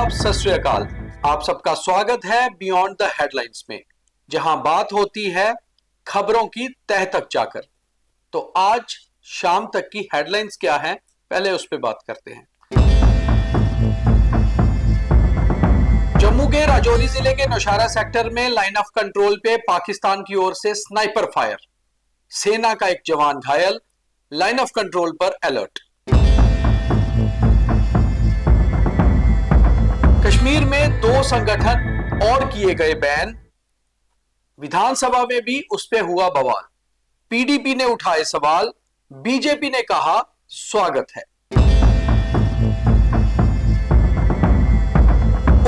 आदाब, सत श्री अकाल। आप सबका स्वागत है बियॉन्ड द हेडलाइंस में, जहां बात होती है खबरों की तह तक जाकर। तो आज शाम तक की हेडलाइंस क्या है, पहले उस पर बात करते हैं। जम्मू के राजौरी जिले के नौशहरा सेक्टर में लाइन ऑफ कंट्रोल पे पाकिस्तान की ओर से स्नाइपर फायर, सेना का एक जवान घायल, लाइन ऑफ कंट्रोल पर अलर्ट। कश्मीर में 2 संगठन और किए गए बैन, विधानसभा में भी उस पे हुआ बवाल। पीडीपी ने उठाए सवाल, बीजेपी ने कहा स्वागत है।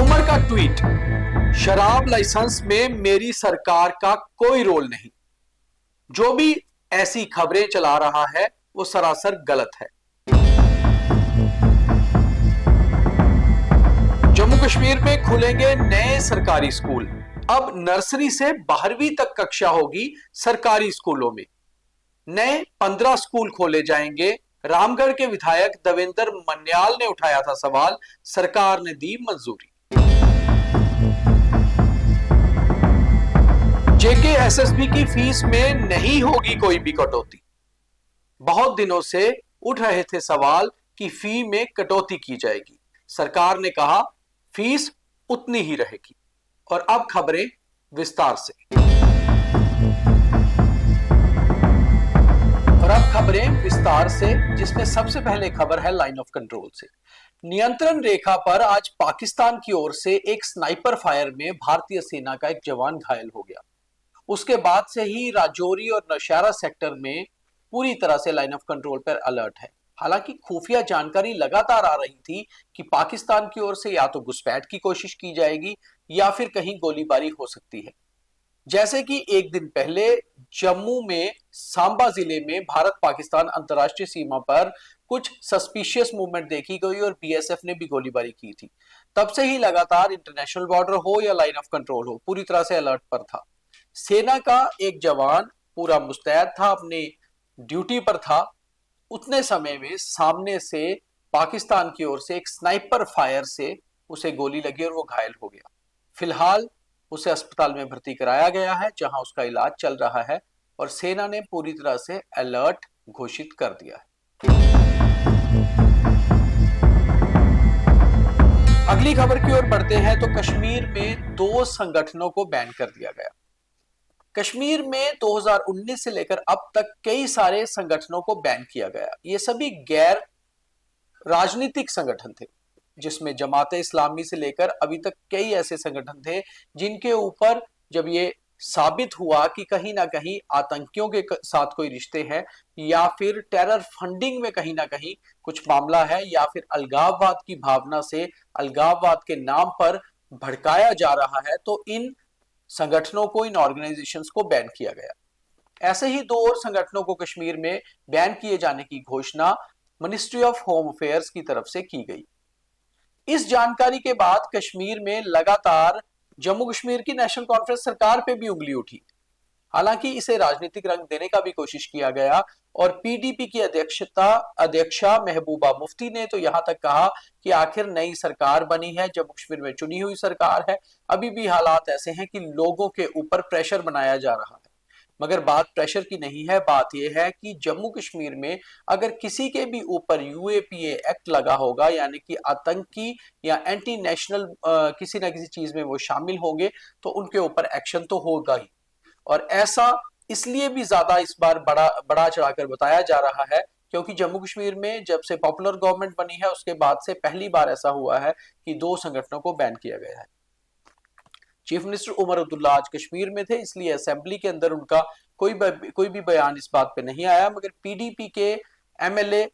उमर का ट्वीट, शराब लाइसेंस में मेरी सरकार का कोई रोल नहीं। जो भी ऐसी खबरें चला रहा है वो सरासर गलत है। जम्मू कश्मीर में खुलेंगे नए सरकारी स्कूल। अब नर्सरी से 12वीं तक कक्षा होगी सरकारी स्कूलों में। नए 15 स्कूल खोले जाएंगे। रामगढ़ के विधायक देवेंद्र मन्याल ने उठाया था सवाल, सरकार ने दी मंजूरी। जेकेएसएसबी की फीस में नहीं होगी कोई भी कटौती। बहुत दिनों से उठ रहे थे सवाल कि फी में कटौती की जाएगी। सरकार ने कहा फीस उतनी ही रहेगी। और अब खबरें विस्तार से। जिसमें सबसे पहले खबर है लाइन ऑफ कंट्रोल से। नियंत्रण रेखा पर आज पाकिस्तान की ओर से एक स्नाइपर फायर में भारतीय सेना का एक जवान घायल हो गया। उसके बाद से ही राजौरी और नौशहरा सेक्टर में पूरी तरह से लाइन ऑफ कंट्रोल पर अलर्ट है। हालांकि खुफिया जानकारी लगातार आ रही थी कि पाकिस्तान की ओर से या तो घुसपैठ की कोशिश की जाएगी या फिर कहीं गोलीबारी हो सकती है। जैसे कि एक दिन पहले जम्मू में सांबा जिले में भारत पाकिस्तान अंतर्राष्ट्रीय सीमा पर कुछ सस्पिशियस मूवमेंट देखी गई और बीएसएफ ने भी गोलीबारी की थी। तब से ही लगातार इंटरनेशनल बॉर्डर हो या लाइन ऑफ कंट्रोल हो, पूरी तरह से अलर्ट पर था। सेना का एक जवान पूरा मुस्तैद था, अपनी ड्यूटी पर था। उतने समय में सामने से पाकिस्तान की ओर से एक स्नाइपर फायर से उसे गोली लगी और वो घायल हो गया। फिलहाल उसे अस्पताल में भर्ती कराया गया है, जहां उसका इलाज चल रहा है और सेना ने पूरी तरह से अलर्ट घोषित कर दिया है। अगली खबर की ओर बढ़ते हैं तो कश्मीर में 2 संगठनों को बैन कर दिया गया। कश्मीर में 2019 से लेकर अब तक कई सारे संगठनों को बैन किया गया। ये सभी गैर राजनीतिक संगठन थे, जिसमें जमाते इस्लामी से लेकर अभी तक कई ऐसे संगठन थे जिनके ऊपर जब ये साबित हुआ कि कहीं ना कहीं आतंकियों के साथ कोई रिश्ते हैं या फिर टेरर फंडिंग में कहीं ना कहीं कुछ मामला है या फिर अलगाववाद की भावना से अलगाववाद के नाम पर भड़काया जा रहा है, तो इन संगठनों को, इन ऑर्गेनाइजेशंस को बैन किया गया। ऐसे ही 2 और संगठनों को कश्मीर में बैन किए जाने की घोषणा मिनिस्ट्री ऑफ होम अफेयर्स की तरफ से की गई। इस जानकारी के बाद कश्मीर में लगातार जम्मू कश्मीर की नेशनल कॉन्फ्रेंस सरकार पे भी उंगली उठी। हालांकि इसे राजनीतिक रंग देने का भी कोशिश किया गया और पीडीपी की अध्यक्षा महबूबा मुफ्ती ने तो यहां तक कहा कि आखिर नई सरकार बनी है, जम्मू कश्मीर में चुनी हुई सरकार है, अभी भी हालात ऐसे हैं कि लोगों के ऊपर प्रेशर बनाया जा रहा है। मगर बात प्रेशर की नहीं है, बात यह है कि जम्मू कश्मीर में अगर किसी के भी ऊपर यूएपीए एक्ट लगा होगा, यानी कि आतंकी या एंटी नेशनल किसी ना किसी चीज में वो शामिल होंगे, तो उनके ऊपर एक्शन तो होगा ही। और ऐसा इसलिए भी ज्यादा इस बार बड़ा चढ़ाकर बताया जा रहा है क्योंकि जम्मू कश्मीर में जब से पॉपुलर गवर्नमेंट बनी है उसके बाद से पहली बार ऐसा हुआ है कि 2 संगठनों को बैन किया गया है। चीफ मिनिस्टर उमर अब्दुल्ला आज कश्मीर में थे, इसलिए असेंबली के अंदर उनका कोई भी बयान इस बात पे नहीं आया। मगर पीडीपी के एमएलए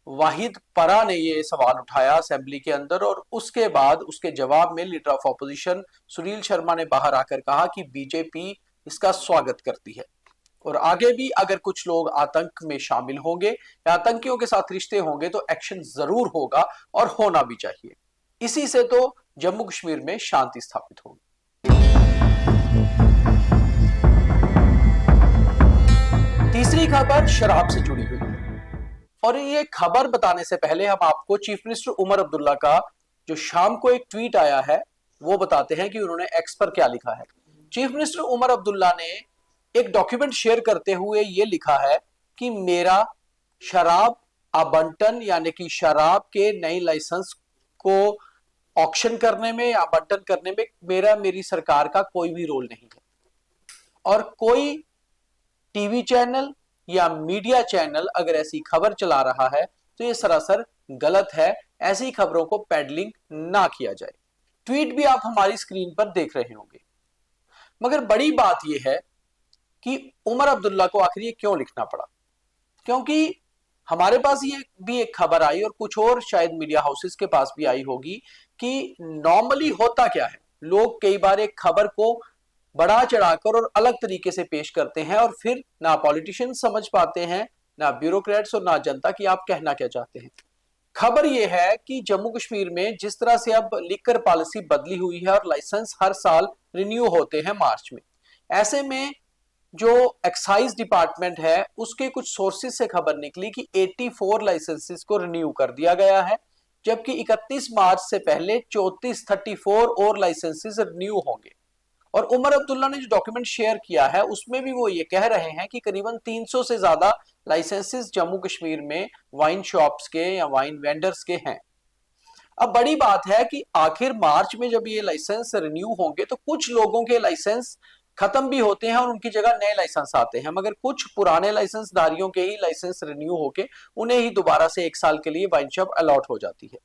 वाहिद परा ने ये सवाल उठाया असेंबली के अंदर और उसके बाद उसके जवाब में leader of opposition Sunil Sharma ने बाहर आकर कहा कि बीजेपी इसका स्वागत करती है और आगे भी अगर कुछ लोग आतंक में शामिल होंगे या आतंकियों के साथ रिश्ते होंगे तो एक्शन जरूर होगा और होना भी चाहिए। इसी से तो जम्मू कश्मीर में शांति स्थापित होगी। तीसरी खबर शराब से जुड़ी हुई है और ये खबर बताने से पहले हम आपको चीफ मिनिस्टर उमर अब्दुल्ला का जो शाम को एक ट्वीट आया है वो बताते हैं कि उन्होंने एक्स पर क्या लिखा है। चीफ मिनिस्टर उमर अब्दुल्ला ने एक डॉक्यूमेंट शेयर करते हुए ये लिखा है कि मेरा शराब आवंटन यानी कि शराब के नए लाइसेंस को ऑक्शन करने में या आवंटन करने में मेरी सरकार का कोई भी रोल नहीं है। और कोई टीवी चैनल या मीडिया चैनल अगर ऐसी खबर चला रहा है तो ये सरासर गलत है। ऐसी खबरों को पेडलिंग ना किया जाए। ट्वीट भी आप हमारी स्क्रीन पर देख रहे होंगे। मगर बड़ी बात यह है कि उमर अब्दुल्ला को आखिर ये क्यों लिखना पड़ा, क्योंकि हमारे पास ये भी एक खबर आई और कुछ और शायद मीडिया हाउसेस के पास भी आई होगी कि नॉर्मली होता क्या है, लोग कई बार एक खबर को बढ़ा चढ़ाकर और अलग तरीके से पेश करते हैं और फिर ना पॉलिटिशियन समझ पाते हैं, ना ब्यूरोक्रेट्स और ना जनता कि आप कहना क्या चाहते हैं। खबर यह है कि जम्मू कश्मीर में जिस तरह से अब लिकर पॉलिसी बदली हुई है और लाइसेंस हर साल रिन्यू होते हैं मार्च में, ऐसे में जो एक्साइज डिपार्टमेंट है उसके कुछ सोर्सेज से खबर निकली कि 84 लाइसेंसेस को रिन्यू कर दिया गया है, जबकि 31 मार्च से पहले 34 और लाइसेंसेस रिन्यू होंगे। और उमर अब्दुल्ला ने जो डॉक्यूमेंट शेयर किया है उसमें भी वो ये कह रहे हैं कि करीबन 300 से ज्यादा लाइसेंसेस जम्मू कश्मीर में वाइन शॉप्स के या वाइन वेंडर्स के हैं। अब बड़ी बात है कि आखिर मार्च में जब ये लाइसेंस रिन्यू होंगे तो कुछ लोगों के लाइसेंस खत्म भी होते हैं और उनकी जगह नए लाइसेंस आते हैं, मगर कुछ पुराने लाइसेंस धारियों के ही लाइसेंस रिन्यू होके उन्हें ही दोबारा से 1 साल के लिए वाइन शॉप अलॉट हो जाती है।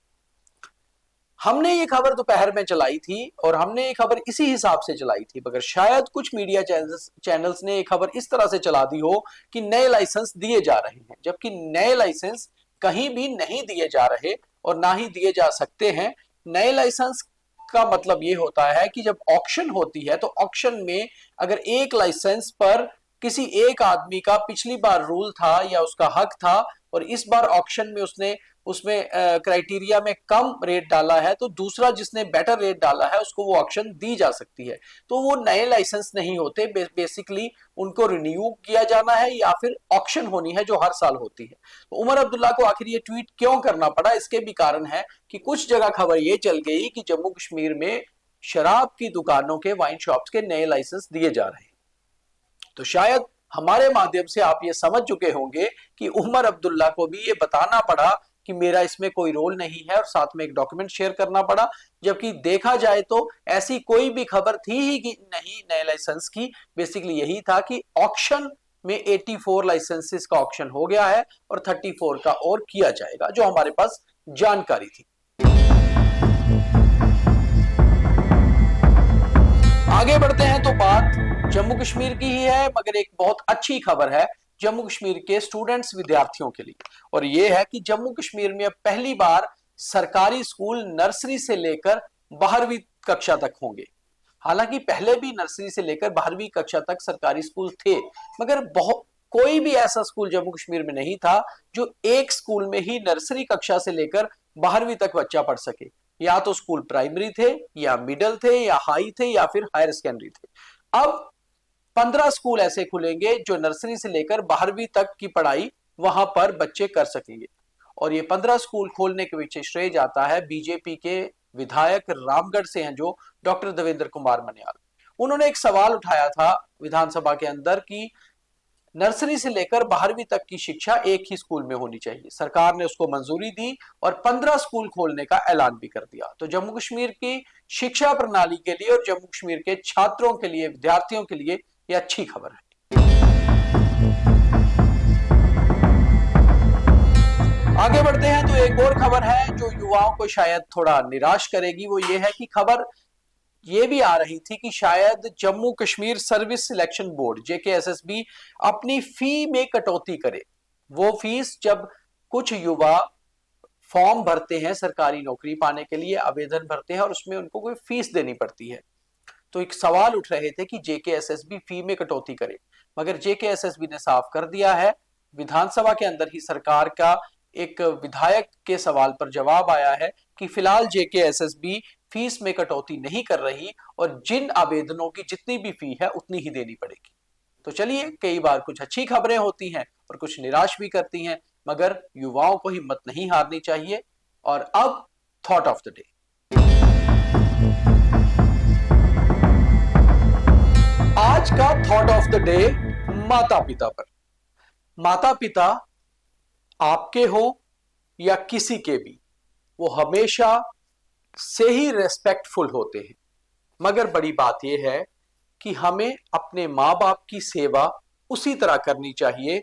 हमने ये खबर दोपहर में चलाई थी और हमने ये खबर इसी हिसाब से चलाई थी, मगर शायद कुछ मीडिया चैनल्स ने ये खबर इस तरह से चला दी हो कि नए लाइसेंस दिए जा रहे हैं, जबकि नए लाइसेंस कहीं भी नहीं दिए जा रहे और ना ही दिए जा सकते हैं। नए लाइसेंस का मतलब ये होता है कि जब ऑक्शन होती है तो ऑक्शन में अगर एक लाइसेंस पर किसी एक आदमी का पिछली बार रूल था या उसका हक था और इस बार ऑक्शन में उसने उसमें क्राइटेरिया में कम रेट डाला है तो दूसरा जिसने बेटर रेट डाला है उसको वो ऑक्शन दी जा सकती है। तो वो नए लाइसेंस नहीं होते, बेसिकली उनको रिन्यू किया जाना है या फिर ऑक्शन होनी है जो हर साल होती है। तो उमर अब्दुल्ला को आखिर ये ट्वीट क्यों करना पड़ा, इसके भी कारण है कि कुछ जगह खबर ये चल गई कि जम्मू कश्मीर में शराब की दुकानों के वाइन शॉप्स के नए लाइसेंस दिए जा रहे हैं। तो शायद हमारे माध्यम से आप ये समझ चुके होंगे कि उमर अब्दुल्ला को भी ये बताना पड़ा कि मेरा इसमें कोई रोल नहीं है और साथ में एक डॉक्यूमेंट शेयर करना पड़ा, जबकि देखा जाए तो ऐसी कोई भी खबर थी ही कि नहीं नए लाइसेंस की। बेसिकली यही था कि ऑक्शन में 84 लाइसेंसेस का ऑक्शन हो गया है और 34 का और किया जाएगा, जो हमारे पास जानकारी थी। आगे बढ़ते हैं तो बात जम्मू कश्मीर की ही है, मगर एक बहुत अच्छी खबर है जम्मू कश्मीर के स्टूडेंट्स विद्यार्थियों के लिए, और यह है कि जम्मू कश्मीर में अब पहली बार सरकारी स्कूल नर्सरी से लेकर 12वीं कक्षा तक होंगे। हालांकि पहले भी नर्सरी से लेकर 12वीं कक्षा तक सरकारी स्कूल थे, मगर कोई भी ऐसा स्कूल जम्मू कश्मीर में नहीं था जो एक स्कूल में ही नर्सरी कक्षा से लेकर 12वीं तक बच्चा पढ़ सके। या तो स्कूल प्राइमरी थे या मिडिल थे या हाई थे या फिर हायर सेकेंडरी थे। अब 15 स्कूल ऐसे खुलेंगे जो नर्सरी से लेकर 12वीं तक की पढ़ाई वहां पर बच्चे कर सकेंगे। और ये 15 स्कूल खोलने के पीछे श्रेय जाता है बीजेपी के विधायक रामगढ़ से हैं जो डॉक्टर देवेंद्र कुमार मन्याल। उन्होंने एक सवाल उठाया था विधानसभा के अंदर कि नर्सरी से लेकर 12वीं तक की शिक्षा एक ही स्कूल में होनी चाहिए। सरकार ने उसको मंजूरी दी और 15 स्कूल खोलने का ऐलान भी कर दिया। तो जम्मू कश्मीर की शिक्षा प्रणाली के लिए और जम्मू कश्मीर के छात्रों के लिए, विद्यार्थियों के लिए यह अच्छी खबर है। आगे बढ़ते हैं तो एक और खबर है जो युवाओं को शायद थोड़ा निराश करेगी। वो ये है कि खबर ये भी आ रही थी कि शायद Jammu Kashmir service selection board JKSSB अपनी फी में कटौती करे। वो फीस जब कुछ युवा फॉर्म भरते हैं सरकारी नौकरी पाने के लिए, आवेदन भरते हैं और उसमें उनको कोई फीस देनी पड़ती है, तो एक सवाल उठ रहे थे कि JKSSB फी में कटौती करे, मगर JKSSB ने साफ कर दिया है। विधानसभा के अंदर ही सरकार का एक विधायक के सवाल पर जवाब आया है कि फिलहाल JKSSB फीस में कटौती नहीं कर रही और जिन आवेदनों की जितनी भी फी है उतनी ही देनी पड़ेगी। तो चलिए, कई बार कुछ अच्छी खबरें होती हैं और कुछ निराश भी करती हैं, मगर युवाओं को हिम्मत नहीं हारनी चाहिए। और अब थॉट ऑफ द डे। आज का थॉट ऑफ द डे माता पिता पर। माता पिता आपके हो या किसी के भी, वो हमेशा से ही रेस्पेक्टफुल होते हैं, मगर बड़ी बात यह है कि हमें अपने माँ बाप की सेवा उसी तरह करनी चाहिए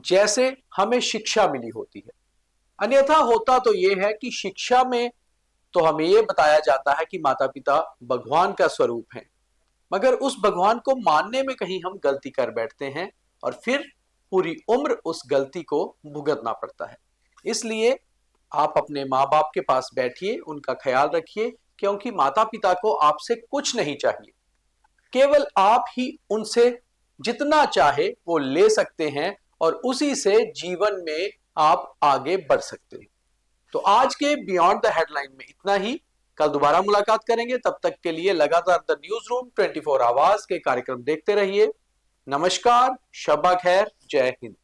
जैसे हमें शिक्षा मिली होती है। अन्यथा होता तो यह है कि शिक्षा में तो हमें यह बताया जाता है कि माता पिता भगवान का स्वरूप है, मगर उस भगवान को मानने में कहीं हम गलती कर बैठते हैं और फिर पूरी उम्र उस गलती को भुगतना पड़ता है। इसलिए आप अपने माँ बाप के पास बैठिए, उनका ख्याल रखिए, क्योंकि माता पिता को आपसे कुछ नहीं चाहिए, केवल आप ही उनसे जितना चाहे वो ले सकते हैं और उसी से जीवन में आप आगे बढ़ सकते हैं। तो आज के बियॉन्ड द हेडलाइन में इतना ही। कल दोबारा मुलाकात करेंगे, तब तक के लिए लगातार द न्यूज रूम 24 आवाज के कार्यक्रम देखते रहिए। नमस्कार, शब्बा खैर, जय हिंद।